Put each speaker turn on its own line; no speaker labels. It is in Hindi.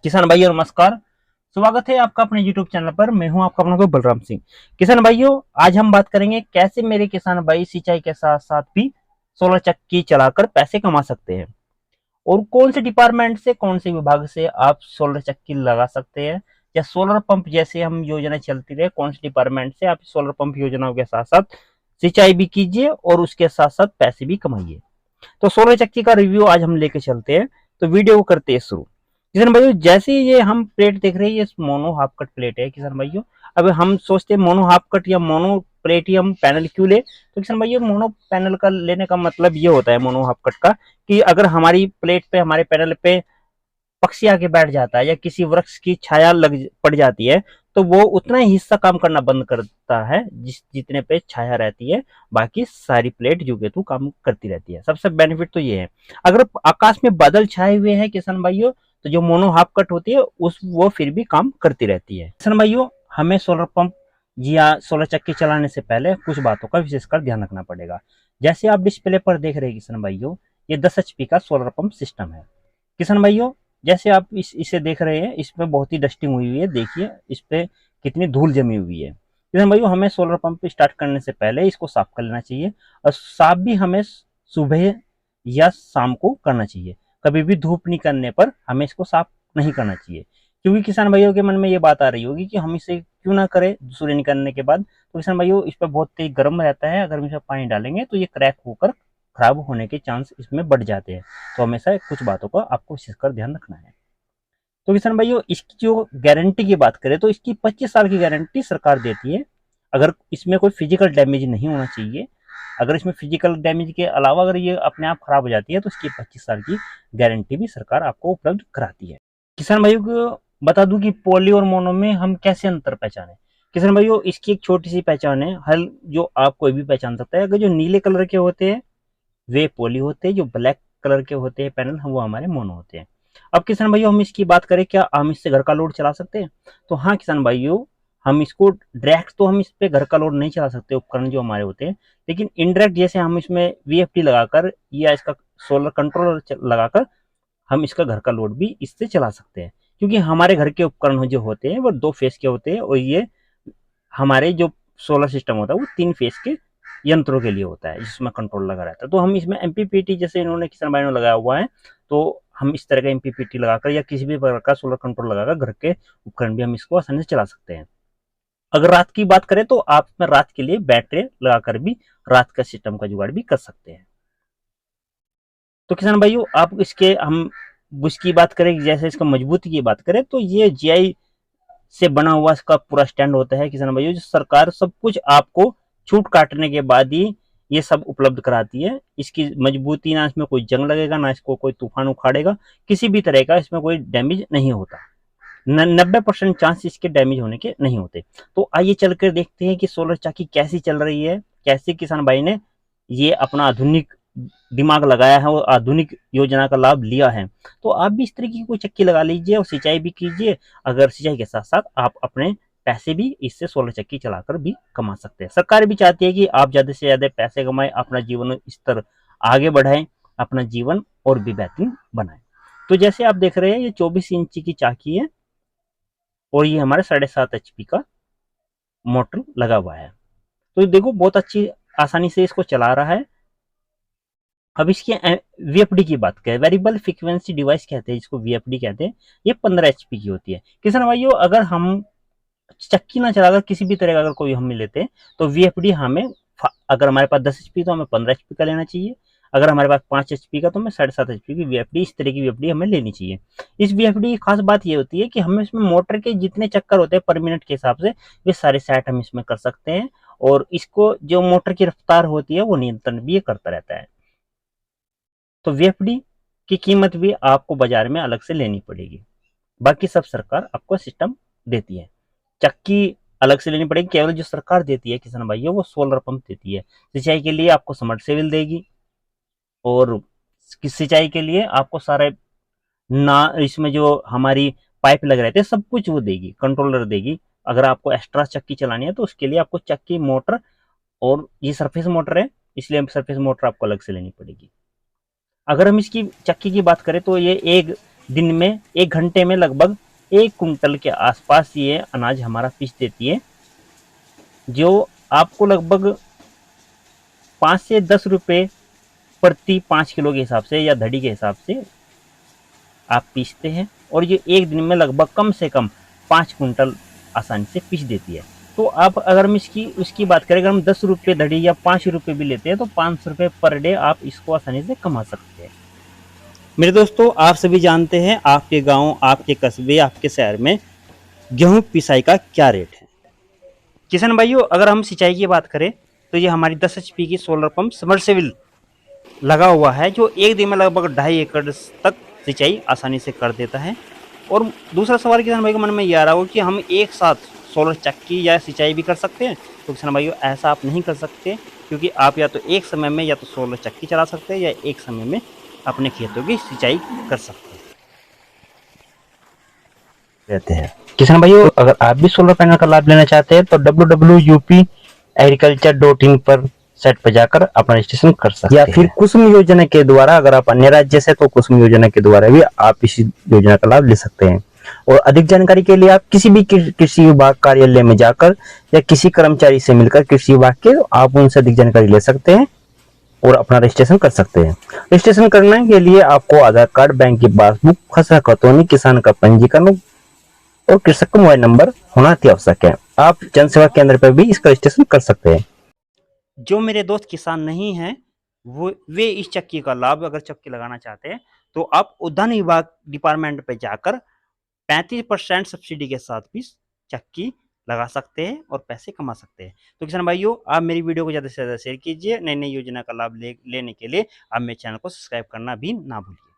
किसान भाइयों नमस्कार। स्वागत है आपका अपने YouTube चैनल पर। मैं हूं आपका अपना कोई बलराम सिंह। किसान भाइयों, आज हम बात करेंगे कैसे मेरे किसान भाई सिंचाई के साथ साथ भी सोलर चक्की चलाकर पैसे कमा सकते हैं और कौन से डिपार्टमेंट से, कौन से विभाग से आप सोलर चक्की लगा सकते हैं या सोलर पंप जैसे हम योजना चलती रहे, कौन से डिपार्टमेंट से आप सोलर पंप योजनाओं के साथ साथ सिंचाई भी कीजिए और उसके साथ साथ पैसे भी कमाइए। तो सोलर चक्की का रिव्यू आज हम लेके चलते हैं, तो वीडियो को करते हैं शुरू। किसान भाइयों, जैसे ये हम प्लेट देख रहे हैं, ये मोनो हाफ कट प्लेट है किसान भाइयों। अब हम सोचते हैं मोनो हाफ कट या मोनो प्लेट ही हम पैनल क्यों ले, तो किसान भाइयों मोनो पैनल का लेने का मतलब ये होता है मोनो हाफ कट का कि अगर हमारी प्लेट पे, हमारे पैनल पे पक्षी आके बैठ जाता है या किसी वृक्ष की छाया लग पड़ जाती है तो वो उतना ही हिस्सा काम करना बंद करता है जितने पे छाया रहती है, बाकी सारी प्लेट जो तू काम करती रहती है। सबसे बेनिफिट तो ये है। अगर आकाश में बादल छाए हुए हैं किसान भाइयों, तो जो मोनो हाफ कट होती है उस वो फिर भी काम करती रहती है। किसान भाइयों, हमें सोलर पंप या सोलर चक्की चलाने से पहले कुछ बातों का विशेषकर ध्यान रखना पड़ेगा। जैसे आप डिस्प्ले पर देख रहे हैं किसान भाइयों, ये 10 HP का सोलर पंप सिस्टम है। किसान भाइयों, जैसे आप इसे देख रहे हैं, इस पे बहुत ही डस्टिंग हुई हुई है। देखिए इस पे कितनी धूल जमी हुई है। किसान भाइयों, हमें सोलर पंप स्टार्ट करने से पहले इसको साफ कर लेना चाहिए और साफ भी हमें सुबह या शाम को करना चाहिए। कभी भी धूप निकलने पर हमें इसको साफ नहीं करना चाहिए, क्योंकि किसान भाइयों के मन में ये बात आ रही होगी कि हम इसे क्यों ना करें सूर्य निकलने के बाद। तो किसान भाइयों, इस पर बहुत तेज गर्म रहता है, अगर हम इसमें पानी डालेंगे तो ये क्रैक होकर खराब होने के चांस इसमें बढ़ जाते हैं। तो हमेशा कुछ बातों का आपको विशेषकर ध्यान रखना है। तो किसान भाइयों, इसकी जो गारंटी की बात करें तो इसकी 25 साल की गारंटी सरकार देती है। अगर इसमें कोई फिजिकल डैमेज नहीं होना चाहिए, अगर इसमें फिजिकल डैमेज के अलावा अगर ये अपने आप खराब हो जाती है तो इसकी 25 साल की गारंटी भी सरकार आपको उपलब्ध कराती है। किसान भाइयों को बता दूं कि पॉली और मोनो में हम कैसे अंतर पहचाने। किसान भाइयों, इसकी एक छोटी सी पहचान है, हल जो आप कोई भी पहचान सकता है। अगर जो नीले कलर के होते हैं वे पॉली होते हैं, जो ब्लैक कलर के होते हैं पैनल वो हमारे मोनो होते हैं। अब किसान भाइयों, हम इसकी बात करें, क्या हम इससे घर का लोड चला सकते हैं? तो हाँ किसान भाइयों, हम इसको डायरेक्ट तो हम इस पे घर का लोड नहीं चला सकते उपकरण जो हमारे होते हैं, लेकिन इनडायरेक्ट जैसे हम इसमें VFD लगाकर या इसका सोलर कंट्रोलर लगाकर हम इसका घर का लोड भी इससे चला सकते हैं। क्योंकि हमारे घर के उपकरण जो होते हैं वो 2 फेज के होते हैं और ये हमारे जो सोलर सिस्टम होता है वो 3 फेज के यंत्रों के लिए होता है जिसमें कंट्रोल लगा रहता है। तो हम इसमें MPPT जैसे इन्होंने किसान भाई ने लगाया हुआ है, तो हम इस तरह का MPPT लगाकर या किसी भी प्रकार का सोलर कंट्रोल लगाकर घर के उपकरण भी हम इसको आसानी से चला सकते हैं। अगर रात की बात करें तो आप इसमें रात के लिए बैटरी लगाकर भी रात का सिस्टम का जुगाड़ भी कर सकते हैं। तो किसान भाइयों, आप इसके हम उसकी बात करें, जैसे इसका मजबूती की बात करें तो ये GI से बना हुआ इसका पूरा स्टैंड होता है किसान भाइयों, जो सरकार सब कुछ आपको छूट काटने के बाद ही ये सब उपलब्ध कराती है। इसकी मजबूती, ना इसमें कोई जंग लगेगा, ना इसको कोई तूफान उखाड़ेगा, किसी भी तरह का इसमें कोई डैमेज नहीं होता। 90% चांस इसके डैमेज होने के नहीं होते। तो आइए चलकर देखते हैं कि सोलर चक्की कैसी चल रही है, कैसे किसान भाई ने ये अपना आधुनिक दिमाग लगाया है और आधुनिक योजना का लाभ लिया है। तो आप भी इस तरीके की कोई चक्की लगा लीजिए और सिंचाई भी कीजिए। अगर सिंचाई के साथ साथ आप अपने पैसे भी इससे सोलर चक्की चलाकर भी कमा सकते हैं। सरकार भी चाहती है कि आप ज्यादा से ज्यादा पैसे कमाएं, अपना जीवन स्तर आगे बढ़ाएं, अपना जीवन और भी बेहतरीन बनाएं। तो जैसे आप देख रहे हैं, ये 24 इंची की चाकी है और ये हमारे 7.5 HP का मोटर लगा हुआ है। तो देखो बहुत अच्छी आसानी से इसको चला रहा है। अब इसकी VFD की बात करें, वेरिएबल फ्रीक्वेंसी डिवाइस कहते हैं जिसको VFD कहते हैं, ये 15 HP की होती है। किसान भाइयों, अगर हम चक्की ना चलाकर किसी भी तरह का अगर कोई हम लेते हैं तो VFD हमें, अगर हमारे पास 10 HP तो हमें 15 HP का लेना चाहिए। अगर हमारे पास 5 HP का तो हमें 7.5 HP की VFD, इस तरह की VFD हमें लेनी चाहिए। इस VFD की खास बात ये होती है कि हमें इसमें मोटर के जितने चक्कर होते हैं पर मिनट के हिसाब से वे सारे सेट हम इसमें कर सकते हैं और इसको जो मोटर की रफ्तार होती है वो नियंत्रण भी ये करता रहता है। तो VFD की कीमत भी आपको बाजार में अलग से लेनी पड़ेगी, बाकी सब सरकार आपको सिस्टम देती है। चक्की अलग से लेनी पड़ेगी, केवल जो सरकार देती है किसान भाइयों वो सोलर पंप देती है। सिंचाई के लिए आपको समरसेबल देगी और सिंचाई के लिए आपको सारे ना इसमें जो हमारी पाइप लग रहे थे सब कुछ वो देगी, कंट्रोलर देगी। अगर आपको एक्स्ट्रा चक्की चलानी है तो उसके लिए आपको चक्की, मोटर, और ये सरफेस मोटर है इसलिए सरफेस मोटर आपको अलग से लेनी पड़ेगी। अगर हम इसकी चक्की की बात करें तो ये एक दिन में 1 घंटे में लगभग 1 कुंटल के आसपास ये अनाज हमारा पीस देती है, जो आपको लगभग 5 से 10 रुपये प्रति 5 किलो के हिसाब से या धड़ी के हिसाब से आप पीसते हैं। और ये एक दिन में लगभग कम से कम 5 कुंटल आसानी से पीस देती है। तो आप अगर हम उसकी बात करें, अगर हम 10 रुपये धड़ी या 5 रुपये भी लेते हैं तो 500 रुपये पर डे आप इसको आसानी से कमा सकते हैं। मेरे दोस्तों, आप सभी जानते हैं आपके गांव, आपके कस्बे, आपके शहर में गेहूं पिसाई का क्या रेट है। किसान भाइयों, अगर हम सिंचाई की बात करें तो ये हमारी 10 HP की सोलर पंप सबमर्सिबल लगा हुआ है, जो एक दिन में लगभग 2.5 एकड़ तक सिंचाई आसानी से कर देता है। और दूसरा सवाल किसान भाई के मन में ये आ रहा हो कि हम एक साथ सोलर चक्की या सिंचाई भी कर सकते हैं। तो किसान भाइयों, ऐसा आप नहीं कर सकते, क्योंकि आप या तो एक समय में या तो सोलर चक्की चला सकते हैं या एक समय में अपने खेतों की सिंचाई कर सकते हैं। किसान भाइयों, अगर आप भी सोलर पैनल का लाभ लेना चाहते हैं तो www.upagriculture.in पर साइट पर जाकर अपना रजिस्ट्रेशन कर सकते हैं। या फिर कुसुम योजना के द्वारा, अगर आप अन्य राज्य से तो कुसुम योजना के द्वारा भी आप इस योजना का लाभ ले सकते हैं। और अधिक जानकारी के लिए आप किसी भी कृषि विभाग कार्यालय में जाकर या किसी कर्मचारी से मिलकर कृषि विभाग के आप उनसे अधिक जानकारी ले सकते हैं और अपना रजिस्ट्रेशन कर सकते हैं। रजिस्ट्रेशन करने के लिए आपको आधार कार्ड, बैंक की पासबुक, फसल खतौनी, किसान का पंजीकरण और कृषक का मोबाइल नंबर होना अति आवश्यक है। आप जन सेवा केंद्र पर भी इसका रजिस्ट्रेशन कर सकते हैं। जो मेरे दोस्त किसान नहीं हैं वे इस चक्की का लाभ अगर चक्की लगाना चाहते हैं तो आप उद्यान विभाग डिपार्टमेंट पे जाकर 35% सब्सिडी के साथ भी चक्की लगा सकते हैं और पैसे कमा सकते हैं। तो किसान भाइयों, आप मेरी वीडियो को ज़्यादा से ज़्यादा शेयर कीजिए। नई नई योजना का लाभ लेने के लिए आप मेरे चैनल को सब्सक्राइब करना भी ना भूलिए।